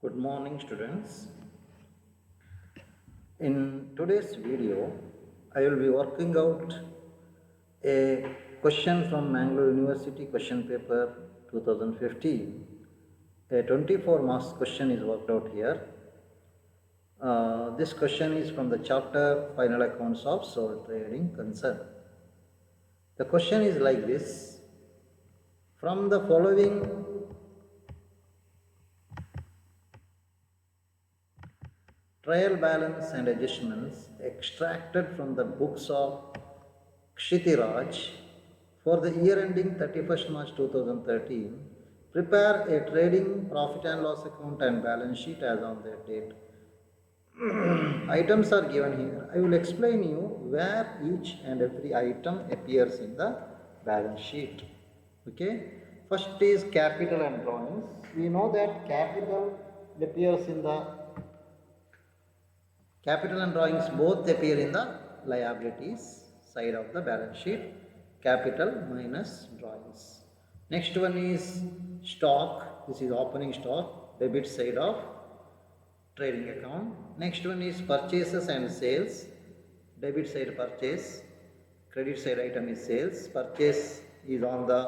Good morning, students. In today's video, I will be working out a question from Mangalore University question paper 2015. A 24 marks question is worked out here. This question is from the chapter Final Accounts of Sole Trading Concern. The question is like this: from the following trial balance and adjustments extracted from the books of Kshitiraj for the year ending 31st March 2013, prepare a trading profit and loss account and balance sheet as on that date. Items are given here. I will explain you where each and every item appears in the balance sheet. Okay. First is capital and drawings. We know that capital appears in the capital and drawings both appear in the liabilities side of the balance sheet. Capital minus drawings. Next one is stock. This is opening stock, debit side of trading account. Next one is purchases and sales. Debit side purchase, credit side item is sales. Purchase is on the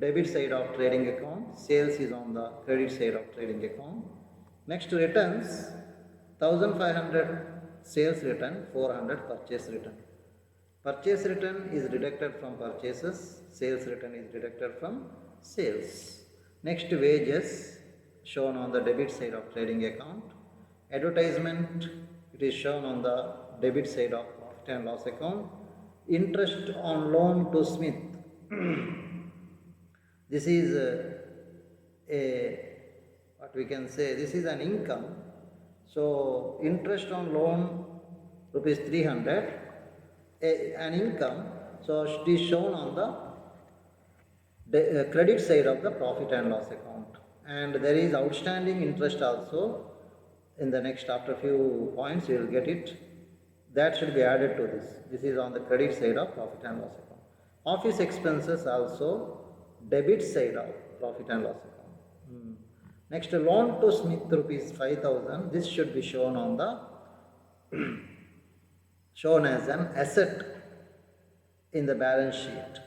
debit side of trading account. Sales is on the credit side of trading account. Next returns, 1500 sales return, 400 purchase return. Purchase return is deducted from purchases, sales return is deducted from sales. Next wages shown on the debit side of trading account. Advertisement, it is shown on the debit side of profit and loss account. Interest on loan to Smith. This is what we can say, this is an income. So interest on loan rupees 300, an income. So it is shown on the credit side of the profit and loss account. And there is outstanding interest also. In the next, after few points, you will get it. That should be added to this. This is on the credit side of profit and loss account. Office expenses also debit side of profit and loss account. Next, loan to Smith rupees 5000. This should be shown on the shown as an asset in the balance sheet.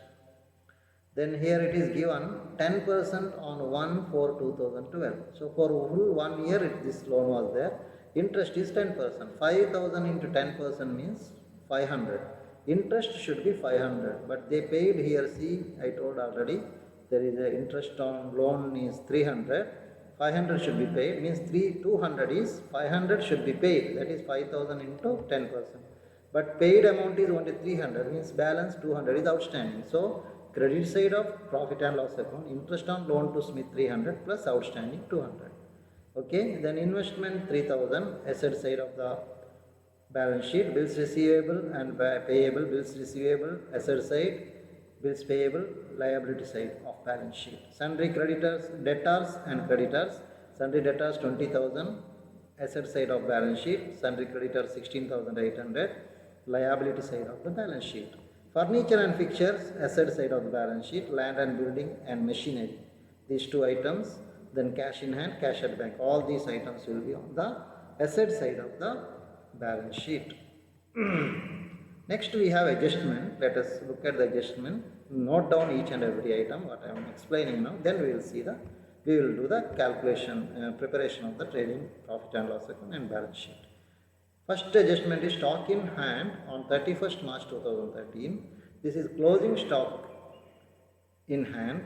Then here it is given 10% on 1/4/2012. So for full 1 year this loan was there. Interest is 10%. 5000 into 10% means 500. Interest should be 500, but they paid here. See, I told already there is a interest on loan is 300. 500 should be paid, means 200 is 500 should be paid, that is 5000 into 10%. But paid amount is only 300, means balance 200 is outstanding. So credit side of profit and loss account, interest on loan to Smith 300 plus outstanding 200. Okay, then investment 3000, asset side of the balance sheet, bills receivable and payable, bills receivable, asset side, bills payable, liability side of balance sheet. Sundry creditors, debtors and creditors. Sundry debtors 20,000, asset side of balance sheet. Sundry creditors 16,800, liability side of the balance sheet. Furniture and fixtures, asset side of the balance sheet. Land and building and machinery. These two items. Then cash in hand, cash at bank. All these items will be on the asset side of the balance sheet. Next we have adjustment. Let us look at the adjustment. Note down each and every item what I am explaining now. Then we will do the calculation, preparation of the trading profit and loss account and balance sheet. First adjustment is stock in hand on 31st March 2013. This is closing stock in hand.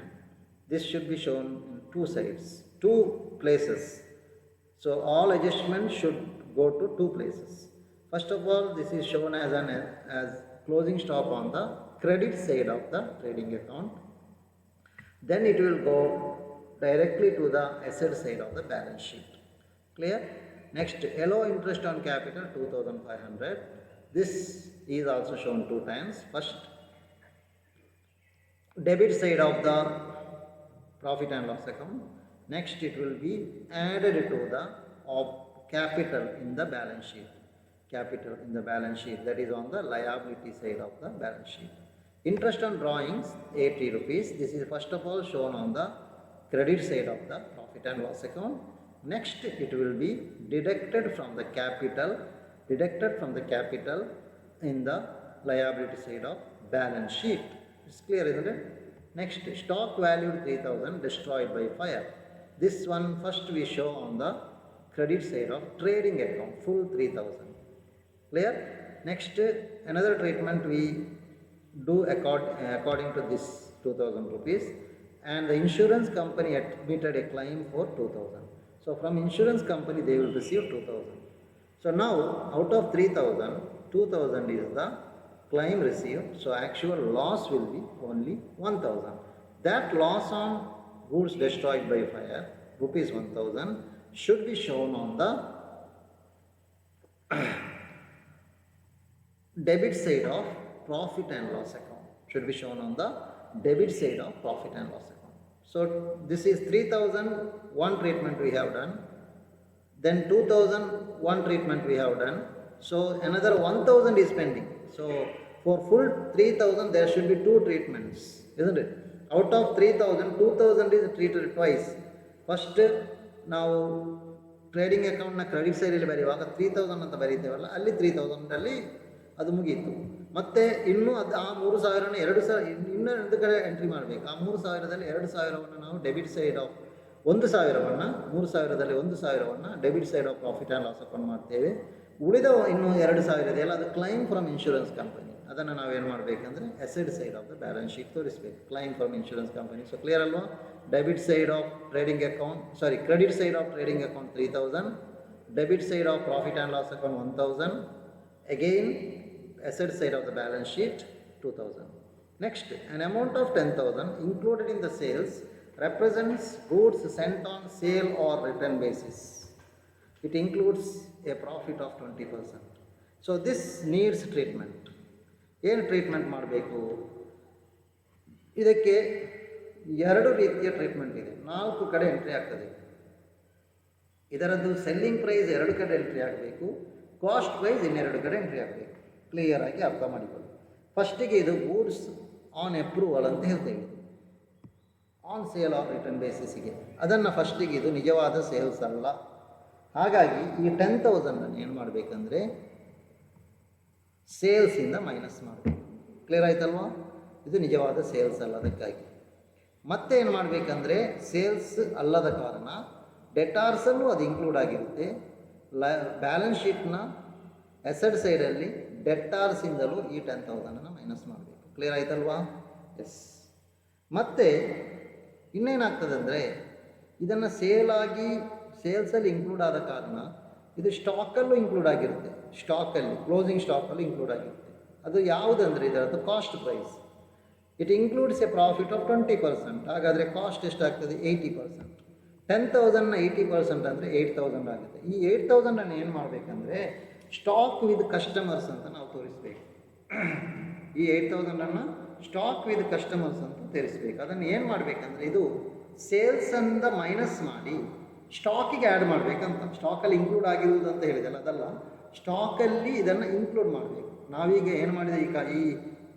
This should be shown in two sides, two places. So all adjustments should go to two places. First of all, this is shown as closing stock on the credit side of the trading account. Then it will go directly to the asset side of the balance sheet. Clear? Next, allow interest on capital 2500. This is also shown two times. First, debit side of the profit and loss account. Next, it will be added to the capital in the balance sheet. Capital in the balance sheet, that is on the liability side of the balance sheet. Interest on drawings 80 rupees. This is first of all shown on the credit side of the profit profit and loss account. Next, it will be deducted from the capital in the liability side of balance sheet. It's clear, isn't it? Next, stock valued 3000 destroyed by fire. This one first we show on the credit side of trading account, full 3000. Clear? Next, another treatment we do according to this 2000 rupees, and the insurance company admitted a claim for 2000. So from insurance company they will receive 2000. So now out of 3000, 2000 is the claim received, so actual loss will be only 1000. That loss on goods destroyed by fire, rupees 1000, should be shown on the debit side of profit and loss account. Should be shown on the debit side of profit and loss account. So this is 3000, one treatment we have done, then 2000, one treatment we have done, so another 1000 is pending. So for full 3000 there should be two treatments, isn't it? Out of 3000, 2000 is treated twice. First ನಾವು trading ಅಕೌಂಟ್ನ credit ಸೈಡಲ್ಲಿ ಬರೆಯುವಾಗ 3000 ಅಂತ ಬರೀತೇವಲ್ಲ, ಅಲ್ಲಿ 3000 ಅದು ಮುಗೀತು. ಮತ್ತು ಇನ್ನೂ ಅದು ಆ 3000ನ 2000 ಇನ್ನೂ ಎರಡು ಕಡೆ ಎಂಟ್ರಿ ಮಾಡಬೇಕು. ಆ 3000ದಲ್ಲಿ 2000ವನ್ನು ನಾವು ಡೆಬಿಟ್ ಸೈಡ್ ಆಫ್ 1000ವನ್ನು 3000ದಲ್ಲಿ 1000ವನ್ನು debit side of profit and loss account ಮಾಡ್ತೇವೆ. ಉಳಿದ ಇನ್ನೂ 2000 ಇದೆಯಲ್ಲ, ಅದು ಕ್ಲೈಮ್ ಫ್ರಮ್ ಇನ್ಶೂರೆನ್ಸ್ ಕಂಪನಿ. ಅದನ್ನು ನಾವೇನು ಮಾಡಬೇಕಂದ್ರೆ asset side of the balance sheet ತೋರಿಸಬೇಕು, claim from insurance company. So clear ಅಲ್ವಾ? Debit side of trading account, credit side of trading account 3000, debit side of profit and loss account 1000, again asset side of the balance sheet 2000. Next, an amount of 10,000 included in the sales represents goods sent on sale or return basis. It includes a profit of 20%. So this needs treatment. ಏನು treatment ಮಾಡಬೇಕು? ಇದಕ್ಕೆ ಎರಡು ರೀತಿಯ treatment ಇದೆ, 4 ಕಡೆ entry ಆಗ್ತದೆ. ಇದರದ್ದು selling price 2 ಕಡೆ ಎಂಟ್ರಿ ಆಗಬೇಕು, ಕಾಸ್ಟ್ ಪ್ರೈಸ್ ಇನ್ನೆರಡು ಕಡೆ ಎಂಟ್ರಿ ಆಗಬೇಕು. ಕ್ಲಿಯರ್ ಆಗಿ ಅರ್ಥ ಮಾಡಿಕೊಳ್ಳಿ. ಫಸ್ಟಿಗೆ ಇದು ಗೂಡ್ಸ್ ಆನ್ ಅಪ್ರೂವಲ್ ಅಂತ ಹೇಳ್ತೇವೆ, ಆನ್ ಸೇಲ್ ಆರ್ ರಿಟರ್ನ್ ಬೇಸಿಸ್ಗೆ. ಅದನ್ನು ಫಸ್ಟಿಗೆ ಇದು ನಿಜವಾದ ಸೇಲ್ಸ್ ಅಲ್ಲ. ಹಾಗಾಗಿ ಈ 10,000 ಏನು ಮಾಡಬೇಕಂದ್ರೆ ಸೇಲ್ಸಿಂದ ಮೈನಸ್ ಮಾಡಬೇಕು. ಕ್ಲಿಯರ್ ಆಯ್ತಲ್ವಾ? ಇದು ನಿಜವಾದ ಸೇಲ್ಸ್ ಅಲ್ಲ. ಅದಕ್ಕಾಗಿ ಮತ್ತೆ ಏನು ಮಾಡಬೇಕಂದ್ರೆ ಸೇಲ್ಸ್ ಅಲ್ಲದ ಕಾರಣ ಡೆಟಾರ್ಸಲ್ಲೂ ಅದು ಇನ್ಕ್ಲೂಡ್ ಆಗಿರುತ್ತೆ. ಬ್ಯಾಲೆನ್ಸ್ ಶೀಟ್ನ ಅಸೆಟ್ ಸೈಡಲ್ಲಿ ಡೆಟಾರ್ಸಿಂದಲೂ ಈ 10,000 ಮೈನಸ್ ಮಾಡಬೇಕು. ಕ್ಲಿಯರ್ ಆಯ್ತಲ್ವಾ? ಎಸ್. ಮತ್ತು ಇನ್ನೇನಾಗ್ತದೆ ಅಂದರೆ ಇದನ್ನು ಸೇಲ್ಸಲ್ಲಿ ಇನ್ಕ್ಲೂಡ್ ಆದ ಕಾರಣ ಇದು ಸ್ಟಾಕಲ್ಲೂ ಇನ್ಕ್ಲೂಡ್ ಆಗಿರುತ್ತೆ. ಸ್ಟಾಕಲ್ಲಿ ಕ್ಲೋಸಿಂಗ್ ಸ್ಟಾಕಲ್ಲೂ ಇನ್ಕ್ಲೂಡ್ ಆಗಿರುತ್ತೆ. ಅದು ಯಾವುದಂದರೆ ಇದರದ್ದು cost price. It includes a profit of 20%. ಹಾಗಾದರೆ ಕಾಸ್ಟ್ ಎಷ್ಟಾಗ್ತದೆ? 80%. 10,000ನ 80% ಅಂದರೆ 8,000 ಆಗುತ್ತೆ. ಈ 8,000 ಏನು ಮಾಡಬೇಕಂದ್ರೆ ಸ್ಟಾಕ್ ವಿತ್ ಕಸ್ಟಮರ್ಸ್ ಅಂತ ನಾವು ತೋರಿಸ್ಬೇಕು. ಈ 8,000 ಸ್ಟಾಕ್ ವಿತ್ ಕಸ್ಟಮರ್ಸ್ ಅಂತ ತೋರಿಸ್ಬೇಕು. ಅದನ್ನು ಏನು ಮಾಡಬೇಕಂದ್ರೆ ಇದು ಸೇಲ್ಸಂದ ಮೈನಸ್ ಮಾಡಿ ಸ್ಟಾಕಿಗೆ ಆ್ಯಡ್ ಮಾಡಬೇಕಂತ. ಸ್ಟಾಕಲ್ಲಿ ಇನ್ಕ್ಲೂಡ್ ಆಗಿರುವುದು ಅಂತ ಹೇಳಿದಲ್ಲ, ಅದಲ್ಲ, ಸ್ಟಾಕಲ್ಲಿ ಇದನ್ನು ಇನ್ಕ್ಲೂಡ್ ಮಾಡಬೇಕು. ನಾವೀಗ ಏನು ಮಾಡಿದೆ, ಈಗ ಈ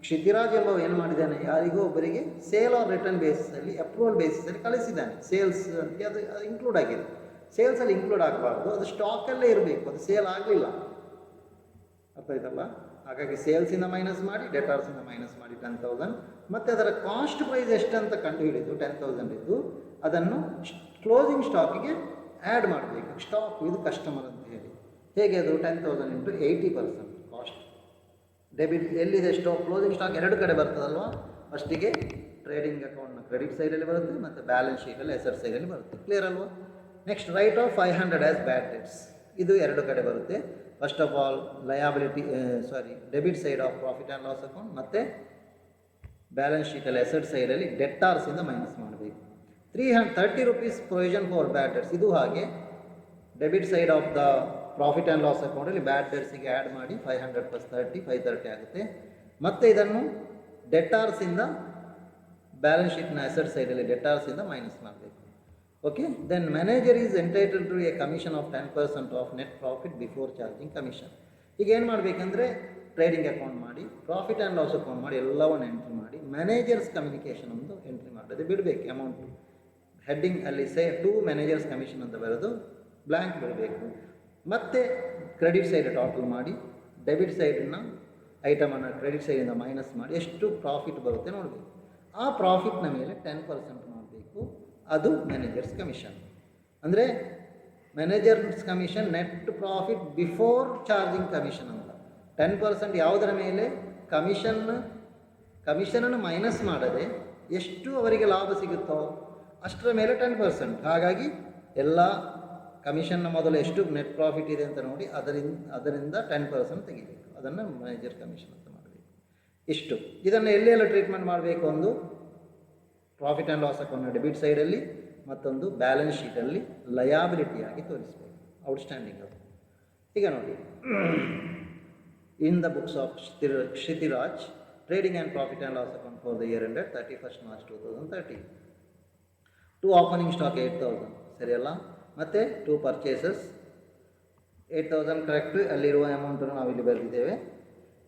ಕ್ಷಿತಿರಾಜ್ ಎಂಬ ಏನು ಮಾಡಿದ್ದಾನೆ, ಯಾರಿಗೋ ಒಬ್ಬರಿಗೆ ಸೇಲ್ ಆರ್ ರಿಟರ್ನ್ ಬೇಸಿಸಲ್ಲಿ ಅಪ್ರೂವಲ್ ಬೇಸಿಸಲ್ಲಿ ಕಳಿಸಿದ್ದಾನೆ. ಸೇಲ್ಸ್ ಅಂತ ಅದು ಇನ್ಕ್ಲೂಡ್ ಆಗಿದೆ. ಸೇಲ್ಸಲ್ಲಿ ಇನ್ಕ್ಲೂಡ್ ಆಗಬಾರ್ದು, ಅದು ಸ್ಟಾಕಲ್ಲೇ ಇರಬೇಕು. ಅದು ಸೇಲ್ ಆಗಲಿಲ್ಲ, ಅರ್ಥ ಆಯ್ತಲ್ಲ? ಹಾಗಾಗಿ ಸೇಲ್ಸಿಂದ ಮೈನಸ್ ಮಾಡಿ ಡೆಟಾರ್ಸಿಂದ ಮೈನಸ್ ಮಾಡಿ 10,000. ಮತ್ತು ಅದರ ಕಾಸ್ಟ್ ಪ್ರೈಸ್ ಎಷ್ಟಂತ ಕಂಡುಹಿಡಿದು 10,000 ಇದ್ದು ಅದನ್ನು ಕ್ಲೋಸಿಂಗ್ ಸ್ಟಾಕಿಗೆ ಆ್ಯಡ್ ಮಾಡಬೇಕು, ಸ್ಟಾಕ್ ವಿತ್ ಕಸ್ಟಮರ್ ಅಂತ ಹೇಳಿ. ಹೇಗೆ ಅದು? 10,000 ಇಂಟು 80% ಕಾಸ್ಟ್. ಡೆಬಿಟ್ ಎಲ್ಲಿದೆ ಸ್ಟಾಕ್? ಕ್ಲೋಸಿಂಗ್ ಸ್ಟಾಕ್ 2 ಕಡೆ ಬರ್ತದಲ್ವಾ? ಫಸ್ಟಿಗೆ ಟ್ರೇಡಿಂಗ್ ಅಕೌಂಟ್ನ ಕ್ರೆಡಿಟ್ ಸೈಡಲ್ಲಿ ಬರುತ್ತೆ ಮತ್ತು ಬ್ಯಾಲೆನ್ಸ್ ಶೀಟಲ್ಲಿ ಅಸೆಟ್ ಸೈಡಲ್ಲಿ ಬರುತ್ತೆ. ಕ್ಲಿಯರ್ ಅಲ್ವಾ? Next, right of 500 as bad debts. ಇದು 2 ಕಡೆ ಬರುತ್ತೆ. First of all debit side of profit and loss account ಮತ್ತು ಬ್ಯಾಲೆನ್ಸ್ ಶೀಟಲ್ಲಿ ಅಸೆಟ್ ಸೈಡಲ್ಲಿ ಡೆಟಾರ್ಸಿಂದ ಮೈನಸ್ ಮಾಡಬೇಕು. 330 rupees provision for bad debts. ಇದು ಹಾಗೆ debit side of the profit and loss ಅಕೌಂಟಲ್ಲಿ ಬ್ಯಾಡ್ ಡೆಟ್ಸಿಗೆ ಆ್ಯಡ್ ಮಾಡಿ 500 + 30 530 ಆಗುತ್ತೆ. ಮತ್ತು ಇದನ್ನು ಡೆಟಾರ್ಸಿಂದ ಬ್ಯಾಲೆನ್ಸ್ ಶೀಟ್ನ ಅಸೆಟ್ ಸೈಡಲ್ಲಿ ಡೆಟಾರ್ಸಿಂದ ಮೈನಸ್ ಮಾಡಬೇಕು. Okay, then manager is entitle to a commission of 10% of net profit before charging commission. ಈಗ ಏನು ಮಾಡಬೇಕಂದ್ರೆ ಟ್ರೇಡಿಂಗ್ ಅಕೌಂಟ್ ಮಾಡಿ, ಪ್ರಾಫಿಟ್ ಆ್ಯಂಡ್ ಲಾಸ್ ಅಕೌಂಟ್ ಮಾಡಿ, ಎಲ್ಲವನ್ನು ಎಂಟ್ರಿ ಮಾಡಿ ಮ್ಯಾನೇಜರ್ಸ್ ಕಮ್ಯುನಿಕೇಷನ್ ಒಂದು ಎಂಟ್ರಿ ಮಾಡೋದು ಬಿಡಬೇಕು. ಅಮೌಂಟು ಹೆಡ್ಡಿಂಗ್ ಅಲ್ಲಿ ಟು ಮ್ಯಾನೇಜರ್ಸ್ ಕಮಿಷನ್ ಅಂತ ಬರೆದು ಬ್ಲ್ಯಾಂಕ್ ಬಿಡಬೇಕು. ಮತ್ತು ಕ್ರೆಡಿಟ್ ಸೈಡ್ ಟೋಟಲ್ ಮಾಡಿ ಡೆಬಿಟ್ ಸೈಡನ್ನು ಐಟಮನ್ನು ಕ್ರೆಡಿಟ್ ಸೈಡಿಂದ ಮೈನಸ್ ಮಾಡಿ ಎಷ್ಟು ಪ್ರಾಫಿಟ್ ಬರುತ್ತೆ ನೋಡಬೇಕು. ಆ ಪ್ರಾಫಿಟ್ನ ಮೇಲೆ 10% ಮಾಡಬೇಕು. ಅದು ಮ್ಯಾನೇಜರ್ಸ್ ಕಮಿಷನ್. ಅಂದರೆ managers commission net profit before charging commission ಅಂತ. 10% ಯಾವುದರ ಮೇಲೆ? ಕಮಿಷನನ್ನು ಮೈನಸ್ ಮಾಡದೆ ಎಷ್ಟು ಅವರಿಗೆ ಲಾಭ ಸಿಗುತ್ತೋ ಅಷ್ಟರ ಮೇಲೆ 10%. ಹಾಗಾಗಿ ಎಲ್ಲ ಕಮಿಷನ್ನ ಮೊದಲು ಎಷ್ಟು ನೆಟ್ ಪ್ರಾಫಿಟ್ ಇದೆ ಅಂತ ನೋಡಿ ಅದರಿಂದ 10% ತೆಗಿಬೇಕು. ಅದನ್ನು ಮ್ಯಾನೇಜರ್ ಕಮಿಷನ್ ಅಂತ ಮಾಡಬೇಕು. ಇಷ್ಟು. ಇದನ್ನು ಎಲ್ಲೆಲ್ಲ ಟ್ರೀಟ್ಮೆಂಟ್ ಮಾಡಬೇಕು? ಒಂದು profit and loss account debit ಸೈಡಲ್ಲಿ, ಮತ್ತೊಂದು ಬ್ಯಾಲೆನ್ಸ್ ಶೀಟಲ್ಲಿ ಲಯಾಬಿಲಿಟಿಯಾಗಿ ತೋರಿಸಬೇಕು, ಔಟ್ಸ್ಟ್ಯಾಂಡಿಂಗ್ ಅದು. ಈಗ ನೋಡಿ, in the books of Kshitiraj trading and profit and loss account for the year ended 31st March 2013. 2 opening stock 8,000 ಸರಿಯಲ್ಲ, ಮತ್ತು 2 ಪರ್ಚೇಸಸ್ 8,000 ಕರೆಕ್ಟ್. ಅಲ್ಲಿರುವ ಅಮೌಂಟನ್ನು ನಾವಿಲ್ಲಿ ಬರೆದಿದ್ದೇವೆ.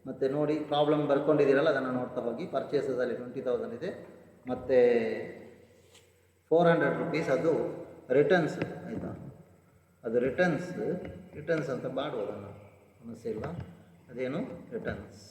ಮತ್ತು ನೋಡಿ ಪ್ರಾಬ್ಲಮ್ ಬರ್ಕೊಂಡಿದ್ದೀರಲ್ಲ ಅದನ್ನು ನೋಡ್ತಾ ಹೋಗಿ. ಪರ್ಚೇಸಸಲ್ಲಿ 20,000 ಇದೆ, ಮತ್ತು 400 rupees ಅದು ರಿಟರ್ನ್ಸ್, ಆಯಿತಾ? ಅದು ರಿಟರ್ನ್ಸ್ ಅಂತ ಮಾಡುವುದನ್ನು ಸಮಸ್ಯೆ ಇಲ್ಲ. ಅದೇನು ರಿಟರ್ನ್ಸ್.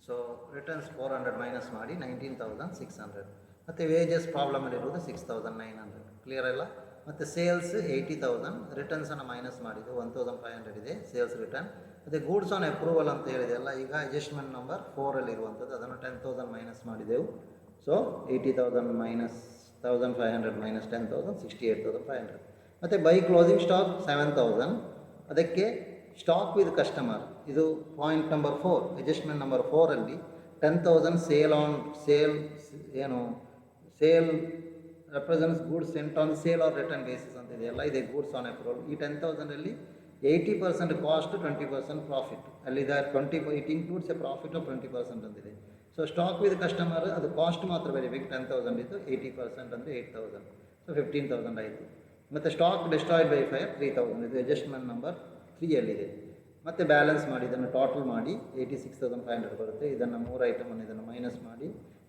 ಸೊ ರಿಟರ್ನ್ಸ್ 400 ಮೈನಸ್ ಮಾಡಿ 19,600. ಮತ್ತು ವೇಜಸ್ ಪ್ರಾಬ್ಲಮಲ್ಲಿರುವುದು 6,900. ಕ್ಲಿಯರ್ ಅಲ್ಲ? ಮತ್ತು ಸೇಲ್ಸ್ 80,000, ರಿಟರ್ನ್ಸನ್ನು ಮೈನಸ್ ಮಾಡಿದ್ದು 1,500 ಇದೆ ಸೇಲ್ಸ್ ರಿಟರ್ನ್. ಮತ್ತು ಗೂಡ್ಸ್ ಆನ್ ಅಪ್ರೂವಲ್ ಅಂತ ಹೇಳಿದೆ ಅಲ್ಲ, ಈಗ ಅಡ್ಜಸ್ಟ್ಮೆಂಟ್ ನಂಬರ್ 4ಅಲ್ಲಿರುವಂಥದ್ದು, ಅದನ್ನು 10,000 ಮೈನಸ್ ಮಾಡಿದೆವು. So 80,000 minus 1,500 minus 10,000 68,500. ಮತ್ತು ಬೈ ಕ್ಲೋಸಿಂಗ್ ಸ್ಟಾಕ್ 7,000. ಅದಕ್ಕೆ ಸ್ಟಾಕ್ ವಿತ್ ಕಸ್ಟಮರ್, ಇದು ಪಾಯಿಂಟ್ ನಂಬರ್ 4, ಅಡ್ಜಸ್ಟ್ಮೆಂಟ್ ನಂಬರ್ 4ಅಲ್ಲಿ 10,000 sale represents goods sent on sale or return basis ಅಂತ ಇದೆಯಲ್ಲ, ಇದೆ ಗೂಡ್ಸ್ ಆನ್ ಅಪ್ರೂವಲ್. ಈ 10,000ಅಲ್ಲಿ 80% ಕಾಸ್ಟ್ 20% ಪ್ರಾಫಿಟ್. ಅಲ್ಲಿದೆ 20, it includes a profit of 20% ಅಂತಿದೆ. ಸೊ ಸ್ಟಾಕ್ ವಿತ್ ಕಸ್ಟಮರ್ ಅದು ಕಾಸ್ಟ್ ಮಾತ್ರ ಬರೀಬೇಕು. 10,000 ಇತ್ತು, 80% ಅಂದರೆ 8,000, ಸೊ 15,000 ಆಯಿತು. ಮತ್ತು ಸ್ಟಾಕ್ ಡಿಸ್ಟ್ರಾಯ್ಡ್ ಬೈ ಫೈರ್ 3,000, ಇದು ಅಡ್ಜಸ್ಟ್ಮೆಂಟ್ ನಂಬರ್ 3ಅಲ್ಲಿದೆ. ಮತ್ತು ಬ್ಯಾಲೆನ್ಸ್ ಮಾಡಿ ಇದನ್ನು ಟೋಟಲ್ ಮಾಡಿ 86,500 ಬರುತ್ತೆ. ಇದನ್ನು 3 ಐಟಮನ್ನು ಇದನ್ನು ಮೈನಸ್ ಮಾಡಿ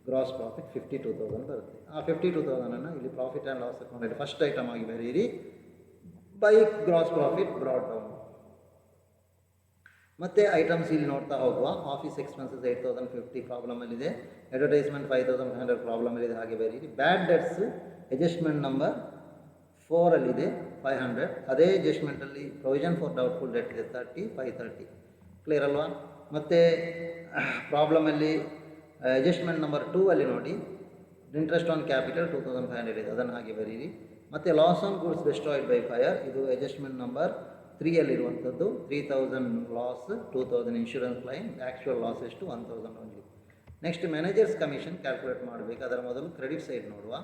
ಗ್ರಾಸ್ ಪ್ರಾಫಿಟ್ 52,000 ಬರುತ್ತೆ. ಆ 52,000ಅನ್ನು ಇಲ್ಲಿ ಪ್ರಾಫಿಟ್ ಆ್ಯಂಡ್ ಲಾಸ್ ಅಕೌಂಟಲ್ಲಿ ಫಸ್ಟ್ ಐಟಮ್ ಆಗಿ ಬರೀರಿ, by gross profit brought down. ಮತ್ತು ಐಟಮ್ಸ್ ಇಲ್ಲಿ ನೋಡ್ತಾ ಹೋಗುವ. ಆಫೀಸ್ ಎಕ್ಸ್ಪೆನ್ಸಸ್ 8,050 ಪ್ರಾಬ್ಲಮಲ್ಲಿದೆ. ಅಡ್ವರ್ಟೈಸ್ಮೆಂಟ್ 5,500 ಪ್ರಾಬ್ಲಮಲ್ಲಿದೆ, ಹಾಗೆ ಬರೀರಿ. ಬ್ಯಾಡ್ ಡೆಟ್ಸ್ ಅಡ್ಜಸ್ಟ್ಮೆಂಟ್ ನಂಬರ್ 4ಅಲ್ಲಿದೆ 500. ಅದೇ ಅಡ್ಜಸ್ಟ್ಮೆಂಟಲ್ಲಿ ಪ್ರೊವಿಷನ್ ಫಾರ್ ಡೌಟ್ಫುಲ್ ಡೆಟ್ ಇದೆ 530. ಕ್ಲಿಯರ್ ಅಲ್ವಾ? ಮತ್ತು ಪ್ರಾಬ್ಲಮಲ್ಲಿ ಅಡ್ಜಸ್ಟ್ಮೆಂಟ್ ನಂಬರ್ 2ಅಲ್ಲಿ ನೋಡಿ, ಇಂಟ್ರೆಸ್ಟ್ ಆನ್ ಕ್ಯಾಪಿಟಲ್ 2,500 ಇದೆ, ಅದನ್ನು ಹಾಗೆ ಬರೀರಿ. ಮತ್ತು loss on goods destroyed by fire, ಇದು ಅಡ್ಜಸ್ಟ್ಮೆಂಟ್ ನಂಬರ್ 3ಅಲ್ಲಿರುವಂಥದ್ದು. 3,000 loss, 2,000 insurance claim, actual loss ಎಷ್ಟು 1,000 only. Next managers commission calculate ಮಾಡಬೇಕು. ಅದರ ಮೊದಲು ಕ್ರೆಡಿಟ್ ಸೈಡ್ ನೋಡುವ.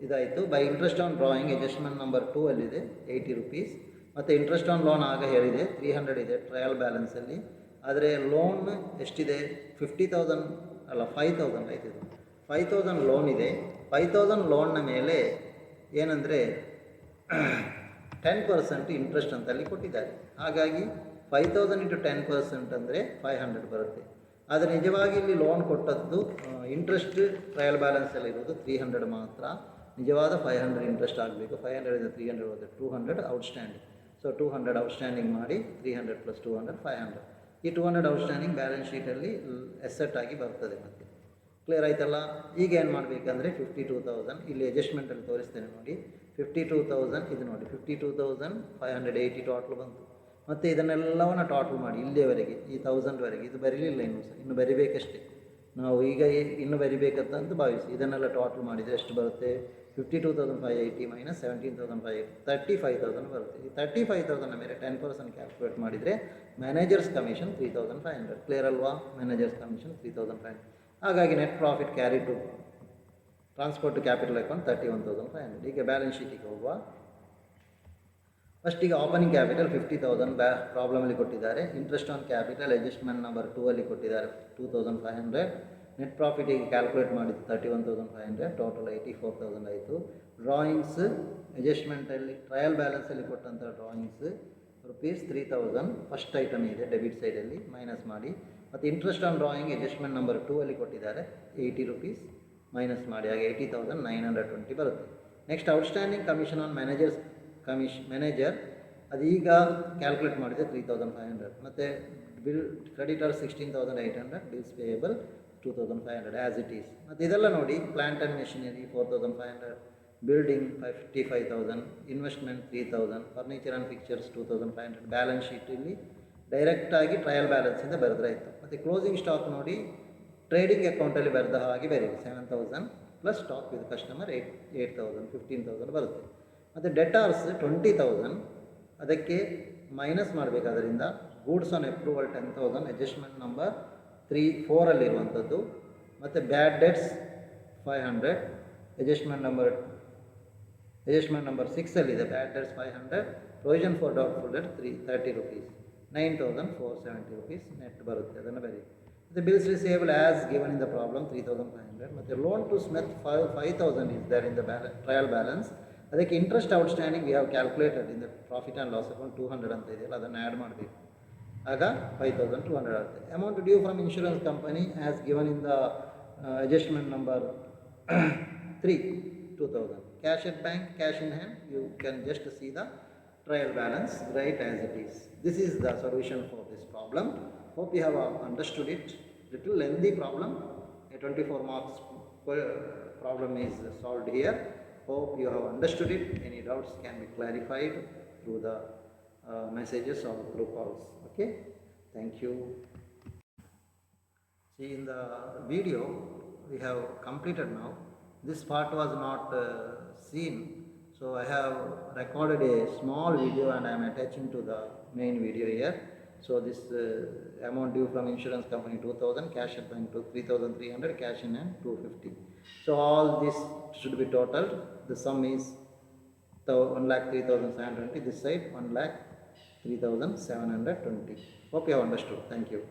ಇದಾಯಿತು. By interest on drawing adjustment number 2ಅಲ್ಲಿದೆ 80 rupees. ಮತ್ತು ಇಂಟ್ರೆಸ್ಟ್ ಆನ್ ಲೋನ್ ಆಗ ಹೇಳಿದೆ 300 ಇದೆ ಟ್ರಯಲ್ ಬ್ಯಾಲೆನ್ಸಲ್ಲಿ. ಆದರೆ ಲೋನ್ ಎಷ್ಟಿದೆ? 50,000 ಅಲ್ಲ 5,000 ಆಯ್ತು. 5,000 ಲೋನ್ ಇದೆ. 5,000 ಲೋನ್ನ ಮೇಲೆ ಏನಂದರೆ 10% ಇಂಟ್ರೆಸ್ಟ್ ಅಂತ ಅಲ್ಲಿ ಕೊಟ್ಟಿದ್ದಾರೆ. ಹಾಗಾಗಿ 5,000 ಇಂಟು 10% ಅಂದರೆ 500 ಬರುತ್ತೆ. ಆದರೆ ನಿಜವಾಗಿ ಇಲ್ಲಿ ಲೋನ್ ಕೊಟ್ಟದ್ದು ಇಂಟ್ರೆಸ್ಟ್ ಟ್ರಯಲ್ ಬ್ಯಾಲೆನ್ಸಲ್ಲಿರೋದು 300 ಮಾತ್ರ. ನಿಜವಾದ 500 ಇಂಟ್ರೆಸ್ಟ್ ಆಗಬೇಕು. 500 300 ಹೋದರೆ 200 ಔಟ್ಸ್ಟ್ಯಾಂಡಿಂಗ್. ಸೊ 200 ಔಟ್ಸ್ಟ್ಯಾಂಡಿಂಗ್ ಮಾಡಿ 300 + 200 500. ಈ 200 ಔಟ್ಸ್ಟ್ಯಾಂಡಿಂಗ್ ಬ್ಯಾಲೆನ್ಸ್ ಶೀಟಲ್ಲಿ ಎಸೆಟ್ ಆಗಿ ಬರ್ತದೆ. ಮತ್ತೆ ಕ್ಲಿಯರ್ ಆಯ್ತಲ್ಲ? ಈಗ ಏನು ಮಾಡಬೇಕಂದ್ರೆ 52,000 ಇಲ್ಲಿ ಅಡ್ಜಸ್ಟ್ಮೆಂಟಲ್ಲಿ ತೋರಿಸ್ತೇನೆ ನೋಡಿ. 52,000 ಇದು ನೋಡಿ 52,580 ಟೋಟಲ್ ಬಂತು. ಮತ್ತು ಇದನ್ನೆಲ್ಲವನ್ನು ಟೋಟಲ್ ಮಾಡಿ ಇಲ್ಲಿಯವರೆಗೆ ಈ 1000ವರೆಗೆ ಇದು ಬರೀಲಿಲ್ಲ ಇನ್ನು ಬರಿಬೇಕಷ್ಟೇ. ನಾವು ಈಗ ಇನ್ನು ಬರಿಬೇಕಂತ ಭಾವಿಸಿ ಇದನ್ನೆಲ್ಲ ಟೋಟಲ್ ಮಾಡಿದರೆ ಎಷ್ಟು ಬರುತ್ತೆ? 52,580 ಮೈನಸ್ 17,580 35,000 ಬರುತ್ತೆ. ಈ 35,000ನ ಮೇಲೆ 10% ಕ್ಯಾಲ್ಕುಲೇಟ್ ಮಾಡಿದರೆ ಮ್ಯಾನೇಜರ್ಸ್ ಕಮಿಷನ್ 3,500. ಕ್ಲಿಯರ್ ಅಲ್ವಾ? Manager's commission 3,500. ಹಾಗಾಗಿ net profit carry to transfer to capital account 31,500. ಈಗ ಬ್ಯಾಲೆನ್ಸ್ ಶೀಟಿಗೆ ಹೋಗುವ. ಫಸ್ಟಿಗೆ ಓಪನಿಂಗ್ ಕ್ಯಾಪಿಟಲ್ 50,000 ಪ್ರಾಬ್ಲಮಲ್ಲಿ ಕೊಟ್ಟಿದ್ದಾರೆ. Interest on capital adjustment number 2ಅಲ್ಲಿ ಕೊಟ್ಟಿದ್ದಾರೆ 2,500. ನೆಟ್ ಪ್ರಾಫಿಟಿಗೆ ಕ್ಯಾಲ್ಕುಲೇಟ್ ಮಾಡಿದ್ದು 31,500, ಟೋಟಲ್ 84,000 ಆಯಿತು. ಡ್ರಾಯಿಂಗ್ಸ್ ಅಡ್ಜಸ್ಟ್ಮೆಂಟಲ್ಲಿ ಟ್ರಯಲ್ ಬ್ಯಾಲೆನ್ಸಲ್ಲಿ ಕೊಟ್ಟಂಥ ಡ್ರಾಯಿಂಗ್ಸ್ ರುಪೀಸ್ 3000 ಫಸ್ಟ್ ಐಟಮ್ ಇದೆ ಡೆಬಿಟ್ ಸೈಡಲ್ಲಿ ಮೈನಸ್ ಮಾಡಿ, ಮತ್ತು interest on drawing adjustment number 2 ಅಲ್ಲಿ ಕೊಟ್ಟಿದ್ದಾರೆ 80 ರುಪೀಸ್ ಮೈನಸ್ ಮಾಡಿ, ಹಾಗೆ 80,920 ಬರುತ್ತೆ. Next outstanding commission on manager ಅದೀಗ ಕ್ಯಾಲ್ಕುಲೇಟ್ ಮಾಡಿದೆ 3500, ಮತ್ತು bill creditor 16,800, bills payable 2,500 as it is. ಮತ್ತು ಇದೆಲ್ಲ ನೋಡಿ, plant and machinery 4,500, building 55,000, investment 3,000, furniture and pictures 2,500. Balance sheet ಇಲ್ಲಿ ಡೈರೆಕ್ಟಾಗಿ ಟ್ರಯಲ್ ಬ್ಯಾಲೆನ್ಸಿಂದ ಬರೆದ್ರಾಯಿತು. ಮತ್ತು ಕ್ಲೋಸಿಂಗ್ ಸ್ಟಾಕ್ ನೋಡಿ, ಟ್ರೇಡಿಂಗ್ ಅಕೌಂಟಲ್ಲಿ ಬರೆದ ಹಾಗೆ ಬರೀರಿ 7,000 ಪ್ಲಸ್ ಸ್ಟಾಕ್ ವಿತ್ ಕಸ್ಟಮರ್ 8,000, 15,000 ಬರುತ್ತೆ. ಮತ್ತು ಡೆಟಾರ್ಸ್ 20,000, ಅದಕ್ಕೆ ಮೈನಸ್ ಮಾಡಬೇಕಾದ್ರಿಂದ goods on approval 10,000, adjustment number 4 ಅಲ್ಲಿರುವಂಥದ್ದು, ಮತ್ತು ಬ್ಯಾಡ್ ಡೆಟ್ಸ್ 500, ಅಡ್ಜಸ್ಟ್ಮೆಂಟ್ ನಂಬರ್ 6 ಅಲ್ಲಿದೆ bad debts 500, provision for doubtful debt 30 rupees, 9,470 rupees net ಬರುತ್ತೆ, ಅದನ್ನು ಬರೀ. ಮತ್ತು bills receivable as given in the problem 3,500, ಮತ್ತು loan to Smith 5,000 is there in the trial balance. ಅದಕ್ಕೆ interest outstanding we have calculated in the profit and loss account 200 ಅಂತ ಇದೆಯಲ್ಲ, ಅದನ್ನು add ಮಾಡಬೇಕು, ಆಗ 5,200 ಆಗುತ್ತೆ. Amount due from insurance company as given in the adjustment number 3, 2,000. Cash at bank, cash in hand, you can just see the trial balance right as it is. This is the solution for this problem. Hope you have understood it. Little lengthy problem, a 24 marks problem is solved here. Hope you have understood it. Any doubts can be clarified through the messages or through calls. Okay, thank you. See, in the video we have completed now. This part was not seen, so I have recorded a small video and I am attaching to the main video here. So this amount due from insurance company 2,000, cash at bank to 3,300, cash in hand 250. So all this should be totaled. The sum is 1,03,720. This side 1,03,720. Hope you have understood. Thank you.